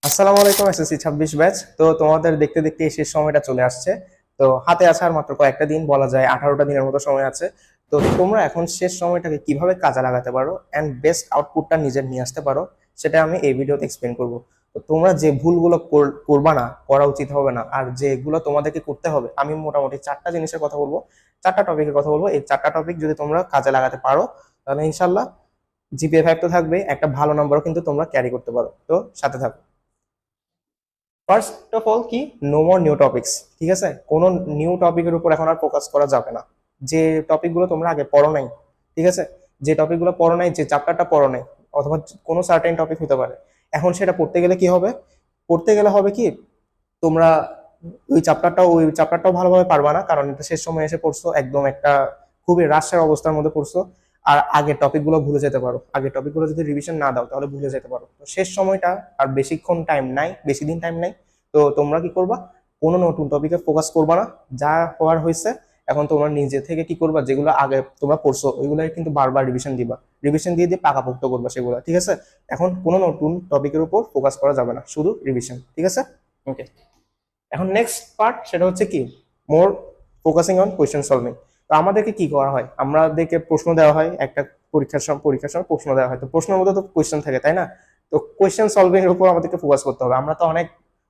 আসসালামু আলাইকুম SSC 26 batch. তো তোমাদের দেখতে দেখতে এই শেষ সময়টা চলে আসছে। তো হাতে আছে আর মাত্র কয়েকটা দিন, বলা যায় 18টা দিনের মতো সময় আছে। তো তোমরা এখন শেষ সময়টাকে কিভাবে কাজে লাগাতে পারো এন্ড বেস্ট আউটপুটটা নিজের নিয়ে আসতে পারো, সেটা আমি এই ভিডিওতে এক্সপ্লেন করব। তো তোমরা যে ভুলগুলো করবা না, করা উচিত হবে না, আর যেগুলো তোমাদেরকে করতে হবে, আমি মোটামুটি 4টা জিনিসের কথা বলবো, 4টা টপিকের কথা বলবো। এই 4টা টপিক যদি তোমরা কাজে লাগাতে পারো তাহলে ইনশাল্লাহ জিপিএ 5 তো থাকবে, একটা ভালো নম্বরও কিন্তু তোমরা ক্যারি করতে পারো। তো সাথে থাকো। ফার্স্ট অফ অল কি, নো মোর নিউ টপিকস। ঠিক আছে, কোনো নিউ টপিকের উপর এখন আর ফোকাস করা যাবে না। যে টপিকগুলো তোমরা আগে পড়ো নাই, ঠিক আছে, যে টপিকগুলো পড়ো নাই, যে চ্যাপ্টারটা পড়ো নাই, অথবা কোনো সার্টেন টপিক হতে পারে, এখন সেটা পড়তে গেলে কি হবে, পড়তে গেলে হবে কি, তোমরা ওই চ্যাপ্টারটাও ভালোভাবে পারবা না, কারণ এটা শেষ সময় এসে পড়ছো, একদম একটা খুবই রাশের অবস্থার মধ্যে পড়ছো। আর আগের টপিকগুলো ভুলে যেতে পারো, আগের টপিকগুলো যদি রিভিশন না দাও তাহলে ভুলে যেতে পারো। তো শেষ সময়টা আর বেশিক্ষণ টাইম নাই, বেশি দিন টাইম নাই। তো তোমরা কি করবা, কোনো নতুন টপিকে ফোকাস করবা না, যা হওয়ার হয়েছে। এখন তোমরা নিজে থেকে কি করবা, যেগুলো আগে তোমরা পড়ছো ওইগুলো কিন্তু বারবার রিভিশন দিবা, রিভিশন দিয়ে দিয়ে পাকাপোক্ত করবা সেগুলো, ঠিক আছে। এখন কোনো নতুন টপিকের উপর ফোকাস করা যাবে না, শুধু রিভিশন, ঠিক আছে। ওকে, এখন নেক্সট পার্ট সেটা হচ্ছে কি, মোর ফোকাসিং অন কোয়েশ্চেন সলভিং। তো আমাদেরকে কি করা হয়, আমাদেরকে প্রশ্ন দেওয়া হয়, একটা পরীক্ষার সময় প্রশ্ন দেওয়া হয়, তো প্রশ্নের মধ্যে তো কোয়েশ্চেন থাকে, তাই না। তো কোয়েশ্চেন সলভিং এর উপর আমাদেরকে ফোকাস করতে হবে। আমরা তো অনেক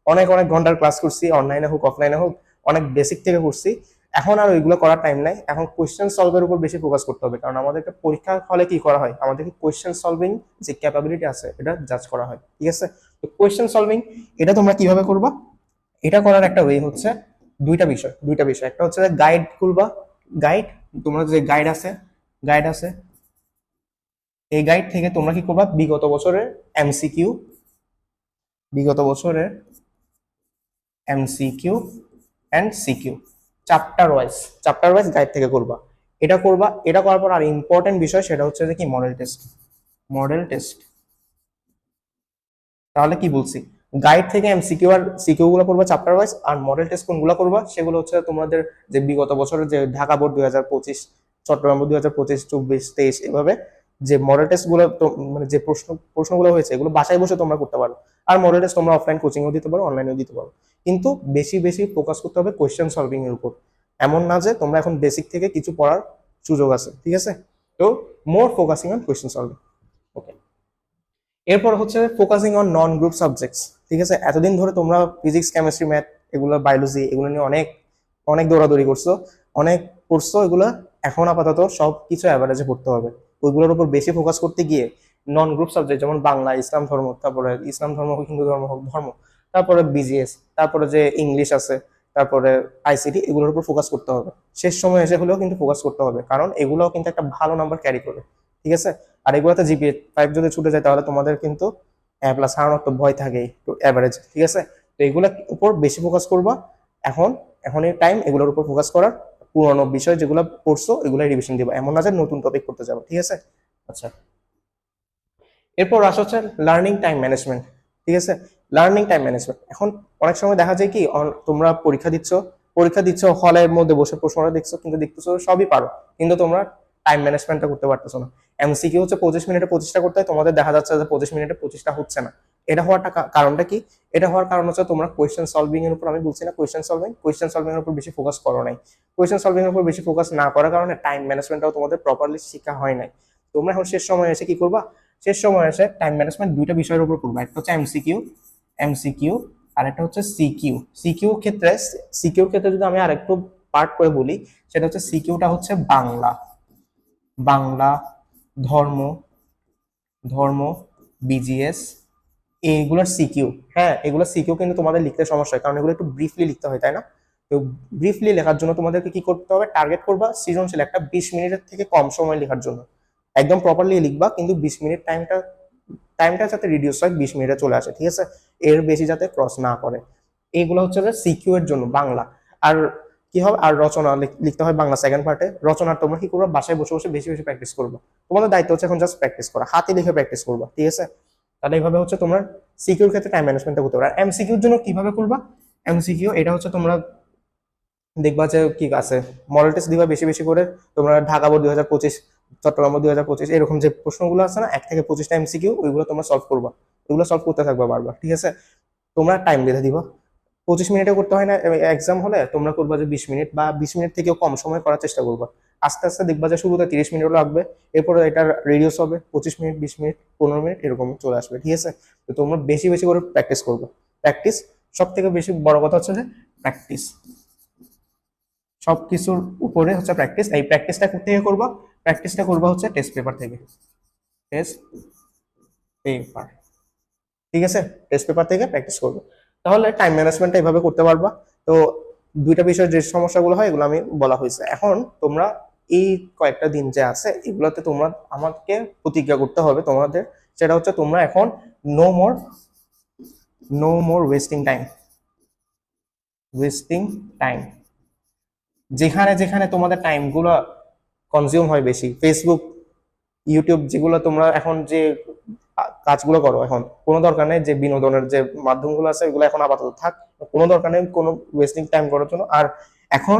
অনেক অনেক ঘন্টার ক্লাস করছি, অনলাইনে হোক অফলাইনে হোক, অনেক বেসিক থেকে করছি। এখন আর ওইগুলো করার টাইম নাই, এখন কোয়েশ্চেন সলভের উপর বেশি ফোকাস করতে হবে, কারণ আমাদেরকে পরীক্ষার হলে কি করা হয়, আমাদেরকে কোয়েশ্চেন সলভিং যে ক্যাপাবিলিটি আছে এটা জাজ করা হয়, ঠিক আছে। তো কোয়েশ্চেন সলভিং এটা তোমরা কিভাবে করবা, এটা করার একটা ওয়ে হচ্ছে, দুইটা বিষয় একটা হচ্ছে গাইড খুলবা। গাইড, তোমরা যে গাইড আছে, এই গাইড থেকে তোমরা কি করবা, এমসিকিউ বিগত বছরের MCQ and CQ chapter wise guide থেকে করবা। এটা করবা, এটা করার পর আর ইম্পর্টেন্ট বিষয় সেটা হচ্ছে যে কি, মডেল টেস্ট। তাহলে কি বলছি, গাইড থেকে এমসিকিউ আর সিকিউ গুলো করবা চ্যাপ্টার ওয়াইজ, আর মডেল টেস্ট কোনগুলো করবা সেগুলো হচ্ছে তোমাদের যে বিগত বছরের যে ঢাকা বোর্ড 2025, চট্টগ্রাম বোর্ড 2025, 24, 23, এভাবে যে মডেল টেস্ট গুলো মানে যে প্রশ্নগুলো হয়েছে এগুলো বাসায় বসে তোমরা করতে পারো। আর মডেল টেস্ট তোমরা অফলাইন কোচিংও দিতে পারো, অনলাইনেও দিতে পারো, কিন্তু বেশি বেশি ফোকাস করতে হবে কোয়েশ্চেন সলভিং এর উপর। এমন না যে তোমরা এখন বেসিক থেকে কিছু পড়ার সুযোগ আছে, ঠিক আছে। তো মোর ফোকাসিং অন কোয়েশ্চেন সলভিং। ওকে, এরপর হচ্ছে focusing on non group subjects. ঠিক আছে, এতদিন ধরে তোমরা ফিজিক্স, কেমিস্ট্রি, ম্যাথ, এগুলো বায়োলজি, এগুলো নিয়ে অনেক অনেক দৌড়াদৌড়ি করছো, অনেক পড়ছো এগুলো। এখন আপাতত সব কিছু অ্যাভারেজে পড়তে হবে, ওইগুলোর উপর বেশি ফোকাস করতে গিয়ে নন গ্রুপ সাবজেক্ট যেমন বাংলা, ইসলাম ধর্ম, তারপরে ইসলাম ধর্ম হোক, হিন্দু ধর্ম হোক, তারপরে বিজিএস, তারপরে যে ইংলিশ আছে, তারপরে আইসিটি, এগুলোর উপর ফোকাস করতে হবে। শেষ সময় এসে হলেও কিন্তু ফোকাস করতে হবে, কারণ এগুলোও কিন্তু একটা ভালো নাম্বার ক্যারি করে, ঠিক আছে। আর এগুলোতে জিপিএ 5 যদি ছুটে যায় তাহলে তোমাদের কিন্তু এ প্লাস হারানোর তো ভয় থাকেই, তো অ্যাভারেজ, ঠিক আছে। তো এগুলোর উপর বেশি ফোকাস করবা। এখন এখনই টাইম এগুলোর উপর ফোকাস করার। পুরোনো বিষয় যেগুলো পড়ছো এগুলো রিভিশন দিবা, এমন না যে নতুন টপিক করতে যাবো, ঠিক আছে। আচ্ছা, এরপর আসা হচ্ছে লার্নিং টাইম ম্যানেজমেন্ট, ঠিক আছে। লার্নিং টাইম ম্যানেজমেন্ট, এখন অনেক সময় দেখা যায় কি, তোমরা পরীক্ষা দিচ্ছ হলের মধ্যে বসে প্রশ্নটা দেখছো, কিন্তু দেখতেছো সবই পারো, কিন্তু তোমরা টাইম ম্যানেজমেন্টটা করতে পারতেছো না। এমসিকিউ হচ্ছে 25 মিনিটে 25টা করতে হয়, তোমাদের দেখা যাচ্ছে যে 25 মিনিটে 25টা হচ্ছে না। এটা হওয়ার কারণটা কি, এটা হওয়ার কারণ হচ্ছে তোমরা কোয়েশ্চেন সলভিং এর উপর, আমি বলছি না কোয়েশ্চেন সলভিং এর উপর বেশি ফোকাস করো নাই। কোয়েশ্চেন সলভিং এর উপর বেশি ফোকাস না করার কারণে টাইম ম্যানেজমেন্টটাও তোমাদের প্রপারলি শেখা হয় নাই। তোমরা এখন শেষ সময় এসে কি করবা, শেষ সময় এসে টাইম ম্যানেজমেন্ট দুইটা বিষয়ের উপর করবা, একটা হচ্ছে এমসিকিউ, আর একটা হচ্ছে সিকিউর ক্ষেত্রে যদি আমি আরেকটু পার্ট করে বলি, সেটা হচ্ছে সিকিউটা হচ্ছে বাংলা, বাংলা, ধর্ম, ধর্ম, বিজিএস, এইগুলোর সিকিউ। হ্যাঁ, এগুলো সিকিউ কিন্তু তোমাদের লিখতে সমস্যা হয়, কারণ এগুলো একটু ব্রিফলি লিখতে হয়, তাই না। তো ব্রিফলি লেখার জন্য তোমাদেরকে কি করতে হবে, টার্গেট করবা সৃজনশীল একটা 20 মিনিটের থেকে কম সময় লেখার জন্য। একদম প্রপারলি লিখবা, কিন্তু 20 মিনিট টাইমটা যাতে রিডিউস হয়, 20 মিনিটে চলে আসে, ঠিক আছে। এর বেশি যাতে ক্রস না করে। এইগুলো হচ্ছে যে সিকিউ এর জন্য বাংলা। আর কি হবে, আর রচনা লিখতে হয় বাংলা সেকেন্ড পার্টে। রচনা তোমরা কি করবা, বাসায় বসে বসে বেশি বেশি প্র্যাকটিস করবা। তোমাদের দায়িত্ব হচ্ছে এখন জাস্ট প্র্যাকটিস করা, হাতে লিখে প্র্যাকটিস করবা, ঠিক আছে। তাহলে এইভাবে হচ্ছে তোমরা সিকিউর ক্ষেত্রে টাইম ম্যানেজমেন্টটা করতে পারো। আর এমসিকিউর জন্য কিভাবে করবা, এমসিকিউ এটা হচ্ছে তোমরা দেখবা যে কি আছে, মডেল টেস্ট দিবা বেশি বেশি করে। তোমরা ঢাকা বোর্ড 2025, চট্টগ্রাম বোর্ড 2025, এরকম যে প্রশ্নগুলো আছে না, 1 থেকে 25টা এমসিকিউ, ওইগুলো তোমরা সলভ করবা, ওইগুলো সলভ করতে থাকবা বারবার, ঠিক আছে। তোমরা টাইম বেঁধে দিবা, 25 মিনিটে করতে হয় না এক্সাম হলে, তোমরা করবা যে 20 মিনিট বা 20 মিনিট থেকেও কম সময় করার চেষ্টা করবা। আস্তে আস্তে দেখবা যে শুরুতে 30 মিনিট লাগবে, এরপরে এটা রিডিউস হবে 25 মিনিট, 20 মিনিট, 15 মিনিট এরকম চলে আসবে, ঠিক আছে? তো তোমরা বেশি বেশি করে প্র্যাকটিস করবে। প্র্যাকটিস সব থেকে বেশি বড় কথা হচ্ছে যে প্র্যাকটিস, সব কিছুর উপরে হচ্ছে প্র্যাকটিস। এই প্র্যাকটিসটা থেকে করবা, প্র্যাকটিসটা করবা হচ্ছে টেস্ট পেপার থেকে, টেস্ট পেপার, ঠিক আছে? টেস্ট পেপার থেকে প্র্যাকটিস করবে, তাহলে টাইম ম্যানেজমেন্টটা এইভাবে করতে পারবা। তো দুইটা বিষয় যে সমস্যাগুলো হয় এগুলো আমি বলা হয়েছে। এখন তোমরা এই কয়েকটা দিন যে আছে এগুলোতে তোমরা আমাকে প্রতিজ্ঞা করতে হবে তোমাদের, সেটা হচ্ছে তোমরা এখন no more, no more wasting time, wasting time. যেখানে যেখানে তোমাদের টাইমগুলো কনজিউম হয় বেশি, ফেসবুক, ইউটিউব, যেগুলো তোমরা এখন যে কাজগুলো করো, এখন কোনো দরকার নেই যে বিনোদনের যে মাধ্যমগুলো আছে এগুলো এখন আপাতত থাক, কোনো দরকার নেই কোনো ওয়েস্টিং টাইম করার জন্য। আর এখন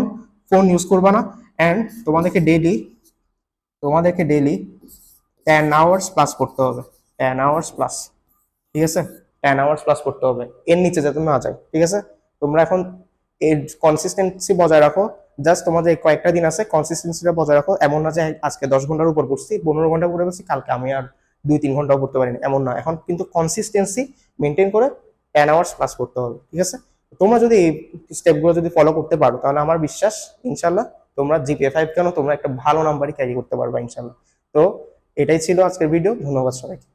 ফোন ইউজ করবা না, অ্যান্ড তোমাদেরকে ডেইলি 10 আওয়ার্স প্লাস করতে হবে, 10 আওয়ার্স প্লাস, ঠিক আছে? 10 আওয়ার্স প্লাস করতে হবে, এর নিচে যাতে না যায়, ঠিক আছে? তোমরা এখন এর কনসিস্টেন্সি বজায় রাখো। জাস্ট তোমাদের এই কয়েকটা দিন আছে, কনসিস্টেন্সিটা বজায় রাখো। এমন না যে আজকে 10 ঘন্টার উপর পড়ছি, 15 ঘন্টা পড়ে গেছি, কালকে আমি আর 2-3 ঘন্টাও পড়তে পারিনি, এমন না। এখন কিন্তু কনসিস্টেন্সি মেনটেন করে 10 আওয়ার্স প্লাস করতে হবে, ঠিক আছে? তোমরা যদি এই স্টেপগুলো যদি ফলো করতে পারো তাহলে আমার বিশ্বাস ইনশাল্লাহ তোমরা জিপিএ 5 কেন তোমরা একটা ভালো নাম্বারই ক্যারি করতে পারবা ইনশাল্লাহ। তো এটাই ছিল আজকের ভিডিও, ধন্যবাদ সবাইকে।